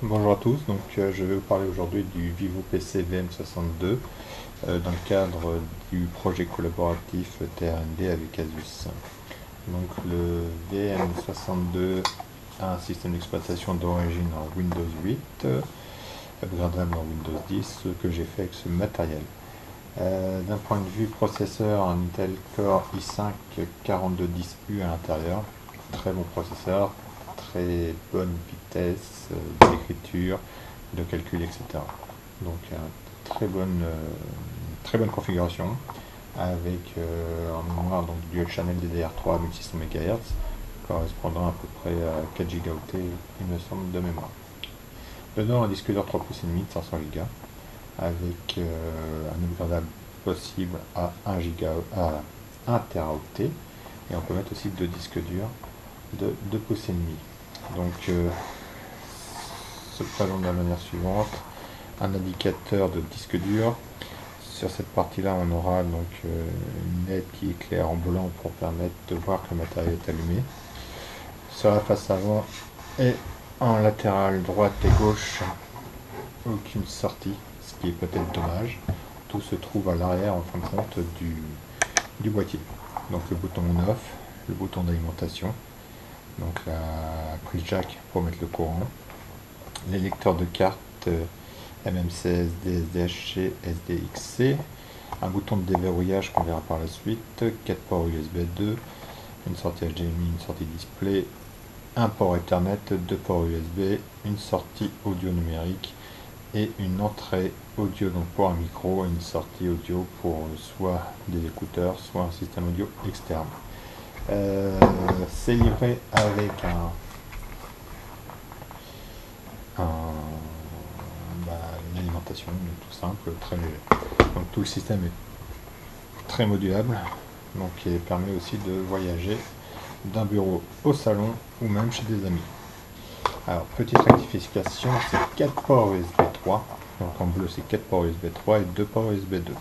Bonjour à tous, je vais vous parler aujourd'hui du Vivo PC VM62 dans le cadre du projet collaboratif TRND avec Asus. Donc le VM62 a un système d'exploitation d'origine en Windows 8, upgradable en Windows 10, ce que j'ai fait avec ce matériel. D'un point de vue processeur, un Intel Core i5 4210U à l'intérieur, très bon processeur, très bonne vitesse d'écriture, de calcul, etc. Donc très bonne configuration avec en mémoire donc dual channel DDR3 à 1600 MHz correspondant à peu près à 4 Go il me semble de mémoire. Dedans un disque dur 3 pouces et demi de 500 Go avec un upgradable possible à 1 Teraoctet et on peut mettre aussi deux disques durs de 2 pouces et demi. Donc se présente de la manière suivante: un indicateur de disque dur. Sur cette partie là on aura donc une LED qui éclaire en blanc pour permettre de voir que le matériel est allumé. Sur la face avant et en latéral droite et gauche, aucune sortie, ce qui est peut-être dommage. Tout se trouve à l'arrière en fin de compte du boîtier. Donc le bouton on off, le bouton d'alimentation, donc la prise jack pour mettre le courant, les lecteurs de cartes MMC, SD, SDHC, SDXC, un bouton de déverrouillage qu'on verra par la suite, 4 ports USB 2, une sortie HDMI, une sortie display, un port Ethernet, 2 ports USB, une sortie audio numérique et une entrée audio donc pour un micro et une sortie audio pour soit des écouteurs, soit un système audio externe. C'est livré avec une alimentation tout simple, très léger. Donc tout le système est très modulable, donc il permet aussi de voyager d'un bureau au salon ou même chez des amis. Alors petite rectification, c'est 4 ports USB 3, donc en bleu c'est 4 ports USB 3 et 2 ports USB 2.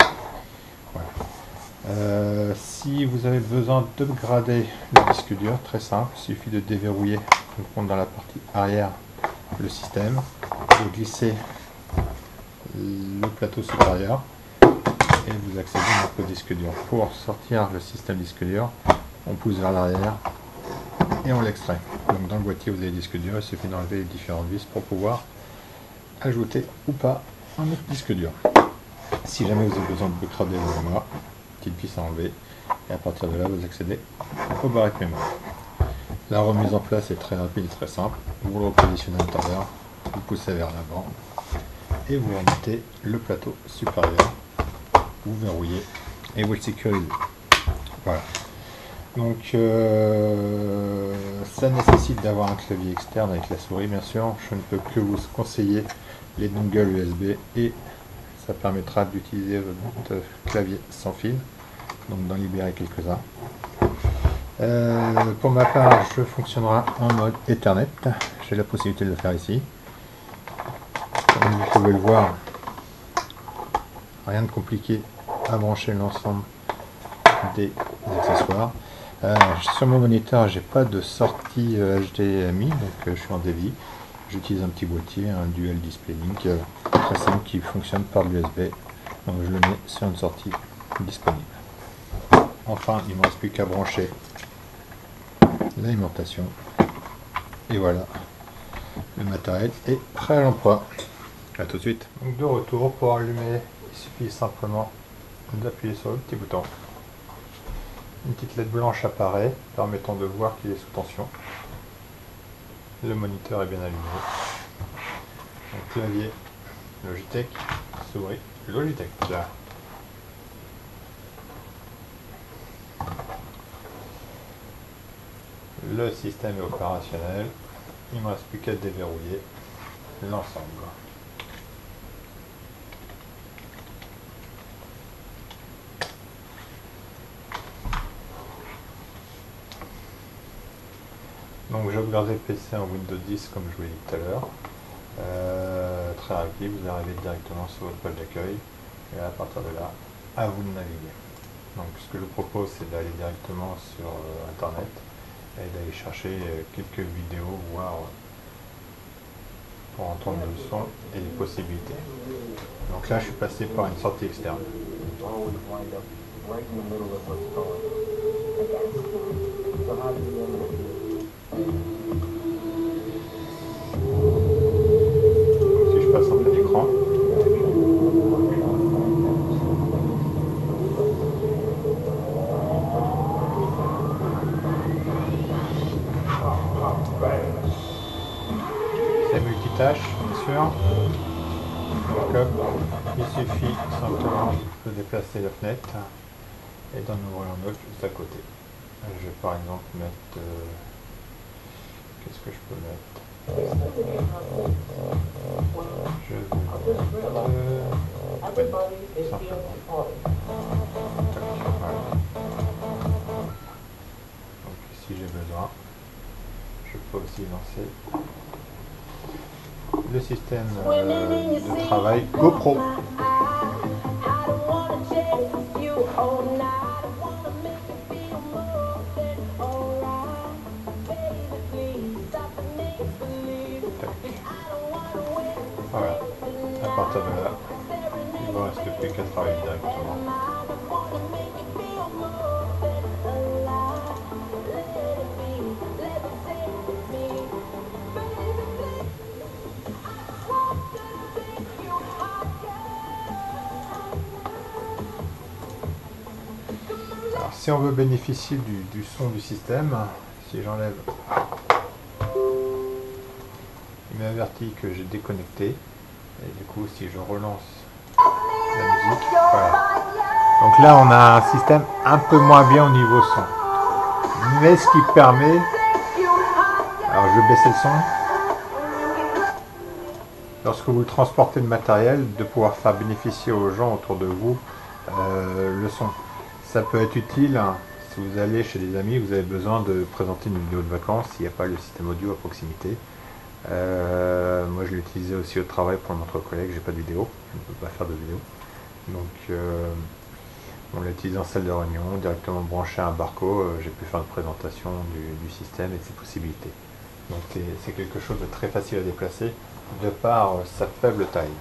Voilà. Si vous avez besoin d'upgrader le disque dur, très simple, il suffit de déverrouiller dans la partie arrière le système, de glisser le plateau supérieur et vous accédez au disque dur. Pour sortir le système disque dur, on pousse vers l'arrière et on l'extrait. Donc dans le boîtier vous avez le disque dur, il suffit d'enlever les différentes vis pour pouvoir ajouter ou pas un autre disque dur. Si jamais vous avez besoin de upgrader vos mémoires, petite vis à enlever et à partir de là vous accédez aux barrettes mémoire. La remise en place est très rapide et très simple. Vous le repositionnez à l'intérieur, vous poussez vers l'avant et vous remettez le plateau supérieur, vous verrouillez et vous le sécurisez. Voilà. Donc ça nécessite d'avoir un clavier externe avec la souris bien sûr. Je ne peux que vous conseiller les dongles USB et ça permettra d'utiliser votre clavier sans fil, donc d'en libérer quelques-uns. Pour ma part, je fonctionnera en mode Ethernet. J'ai la possibilité de le faire ici. Comme vous pouvez le voir, rien de compliqué à brancher l'ensemble des accessoires. Sur mon moniteur, j'ai pas de sortie HDMI, donc je suis en DVI. J'utilise un petit boîtier, un Dual Display Link, très simple qui fonctionne par l'USB. Donc je le mets sur une sortie disponible. Enfin, il ne me reste plus qu'à brancher l'alimentation et voilà, le matériel est prêt à l'emploi. A tout de suite. Donc de retour, pour allumer il suffit simplement d'appuyer sur le petit bouton. Une petite LED blanche apparaît permettant de voir qu'il est sous tension. Le moniteur est bien allumé. Donc clavier Logitech, souris Logitech. Là. Le système est opérationnel, il ne me reste plus qu'à déverrouiller l'ensemble. Donc j'ai upgradé le PC en Windows 10 comme je vous l'ai dit tout à l'heure. Très rapide, vous arrivez directement sur votre page d'accueil et à partir de là, à vous de naviguer. Donc ce que je vous propose c'est d'aller directement sur internet et d'aller chercher quelques vidéos, voir pour entendre le son et les possibilités. Donc là, je suis passé par une sortie externe. Donc si je passe en plein écran, c'est multitâche, bien sûr. Donc hop, il suffit simplement de déplacer la fenêtre et d'en ouvrir un autre juste à côté. Je vais par exemple mettre... qu'est-ce que je peux mettre? Je vais mettre... simplement. Tac, voilà. Donc si j'ai besoin, je peux aussi lancer le système de travail GoPro. Voilà, à partir de là, il ne me reste plus qu'à travailler directement. Alors si on veut bénéficier du son du système, si j'enlève, il m'avertit que j'ai déconnecté, et du coup si je relance la musique, voilà. Donc là on a un système un peu moins bien au niveau son, mais ce qui permet, alors je vais baisser le son, lorsque vous transportez le matériel, de pouvoir faire bénéficier aux gens autour de vous le son. Ça peut être utile hein, si vous allez chez des amis, vous avez besoin de présenter une vidéo de vacances, s'il n'y a pas le système audio à proximité. Moi je l'ai utilisé aussi au travail pour notre collègue, j'ai pas de vidéo, je ne peux pas faire de vidéo. Donc on l'a utilisé en salle de réunion, directement branché à un barco, j'ai pu faire une présentation du système et de ses possibilités. Donc c'est quelque chose de très facile à déplacer de par sa faible taille.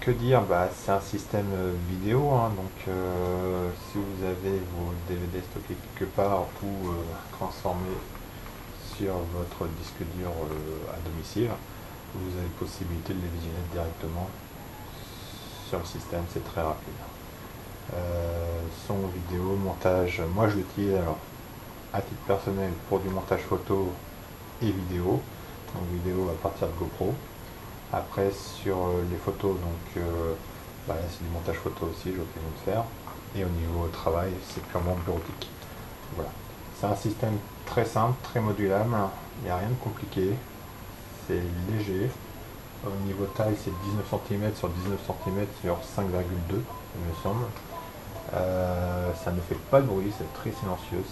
Que dire, c'est un système vidéo, hein, donc si vous avez vos DVD stockés quelque part ou transformés sur votre disque dur à domicile, vous avez possibilité de les visionner directement sur le système, c'est très rapide. Son, vidéo, montage, moi je l'utilise alors à titre personnel pour du montage photo et vidéo, donc vidéo à partir de GoPro. Après sur les photos, donc là c'est du montage photo aussi, j'ai l'occasion de faire, et au niveau travail c'est purement bureautique. Voilà, c'est un système très simple, très modulable, il n'y a rien de compliqué, c'est léger. Au niveau taille c'est 19 cm sur 19 cm sur 5,2 il me semble. Ça ne fait pas de bruit, c'est très silencieux,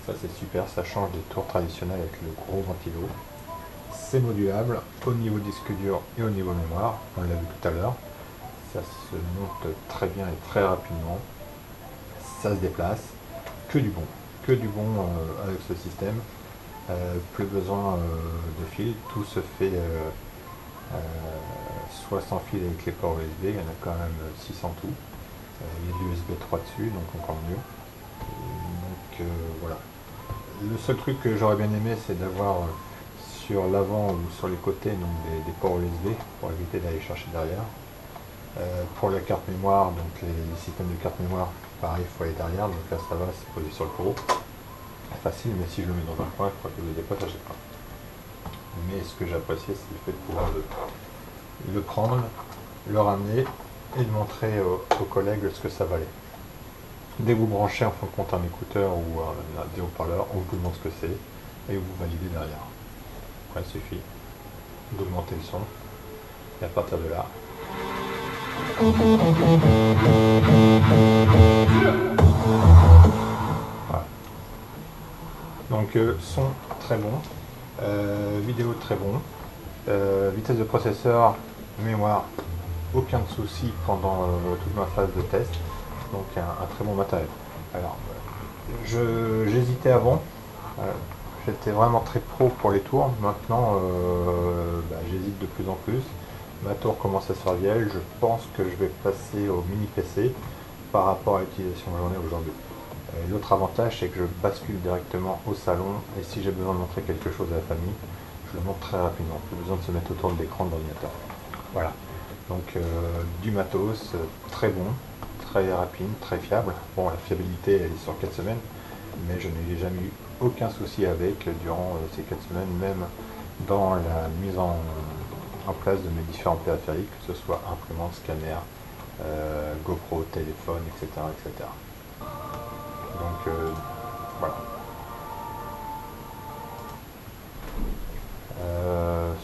ça c'est super, ça change des tours traditionnels avec le gros ventilo. C'est modulable au niveau disque dur et au niveau mémoire, on l'a vu tout à l'heure. Ça se monte très bien et très rapidement, ça se déplace, que du bon avec ce système. Plus besoin de fil, tout se fait soit sans fil avec les ports USB, il y en a quand même 6 en tout. Il y a du USB 3 dessus, donc encore mieux. Donc voilà. Le seul truc que j'aurais bien aimé, c'est d'avoir sur l'avant ou sur les côtés donc des ports USB pour éviter d'aller chercher derrière. Pour la carte mémoire, donc les systèmes de carte mémoire, pareil, il faut aller derrière, donc là ça va, c'est posé sur le bureau. Facile, mais si je le mets dans un coin, je crois que je ne le départagerai pas. Mais ce que j'appréciais, c'est le fait de pouvoir le prendre, le ramener et de montrer aux collègues ce que ça valait. Dès que vous branchez en fin de compte un écouteur ou des haut-parleurs, on vous demande ce que c'est et vous validez derrière. Après, il suffit d'augmenter le son et à partir de là, voilà. Donc son très bon, vidéo très bon, vitesse de processeur, mémoire, aucun souci pendant toute ma phase de test, donc un très bon matériel. Alors j'hésitais avant, J'étais vraiment très pro pour les tours. Maintenant, j'hésite de plus en plus. Ma tour commence à se faire vieille. Je pense que je vais passer au mini PC par rapport à l'utilisation que j'en ai aujourd'hui. L'autre avantage, c'est que je bascule directement au salon et si j'ai besoin de montrer quelque chose à la famille, je le montre très rapidement. Plus besoin de se mettre autour de l'écran de l'ordinateur. Voilà. Donc du matos, très bon, très rapide, très fiable. Bon, la fiabilité elle est sur 4 semaines, mais je n'ai jamais eu aucun souci avec durant ces 4 semaines, même dans la mise en place de mes différents périphériques, que ce soit imprimante, scanner, GoPro, téléphone, etc. etc. Donc voilà.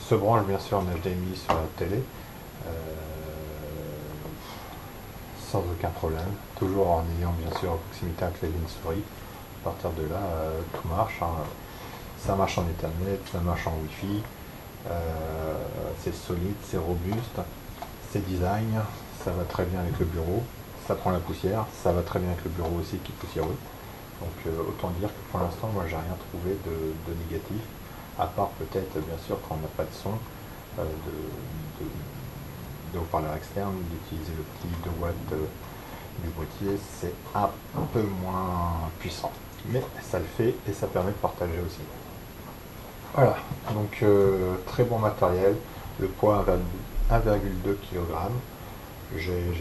Se branche bien sûr en HDMI sur la télé, euh, sans aucun problème, toujours en ayant bien sûr à proximité un clavier et une souris. À partir de là, tout marche, hein. Ça marche en Ethernet, ça marche en Wi-Fi, c'est solide, c'est robuste, c'est design, ça va très bien avec le bureau, ça prend la poussière, ça va très bien avec le bureau aussi qui est poussiéreux. Donc autant dire que pour l'instant, moi j'ai rien trouvé de négatif, à part peut-être bien sûr quand on n'a pas de son, de haut-parleur externe, d'utiliser le petit 2 watts du boîtier, c'est un peu moins puissant. Mais ça le fait et ça permet de partager aussi. Voilà, donc très bon matériel, le poids 1,2 kg, j'ai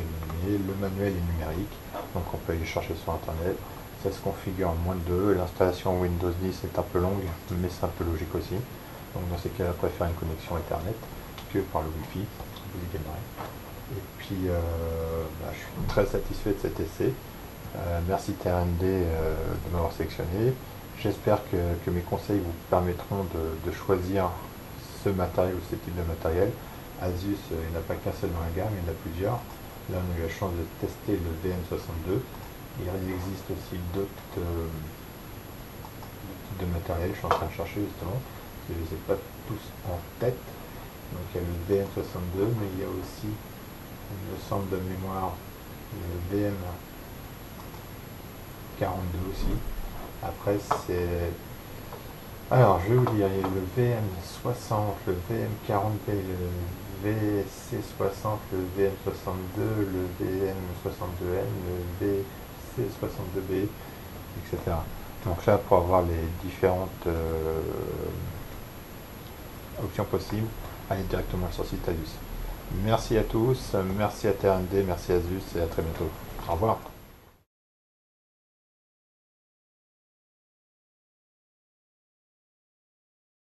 mis le manuel est numérique, donc on peut aller chercher sur internet, ça se configure en moins de 2, l'installation Windows 10 est un peu longue, mais c'est un peu logique aussi, donc dans ces cas-là, préfère une connexion Ethernet que par le Wi-Fi, vous y gagnerez. Et puis, je suis très satisfait de cet essai. Merci TRND de m'avoir sélectionné. J'espère que mes conseils vous permettront de choisir ce matériel ou ce type de matériel. Asus, il n'y en a pas qu'un seul dans la gamme, il y en a plusieurs. Là, on a eu la chance de tester le VM62. Il existe aussi d'autres types de matériel. Je suis en train de chercher justement, parce que je ne les ai pas tous en tête. Donc il y a le VM62, mais il y a aussi, il me semble de mémoire, le VM42 aussi. Après c'est... Alors je vais vous dire, il y a le VM60, le VM40B, le VC60, le VM62, le VM62N, le VC62B, etc. Donc là, pour avoir les différentes options possibles, allez directement sur le site Asus. Merci à tous, merci à TRND, merci à Asus et à très bientôt. Au revoir.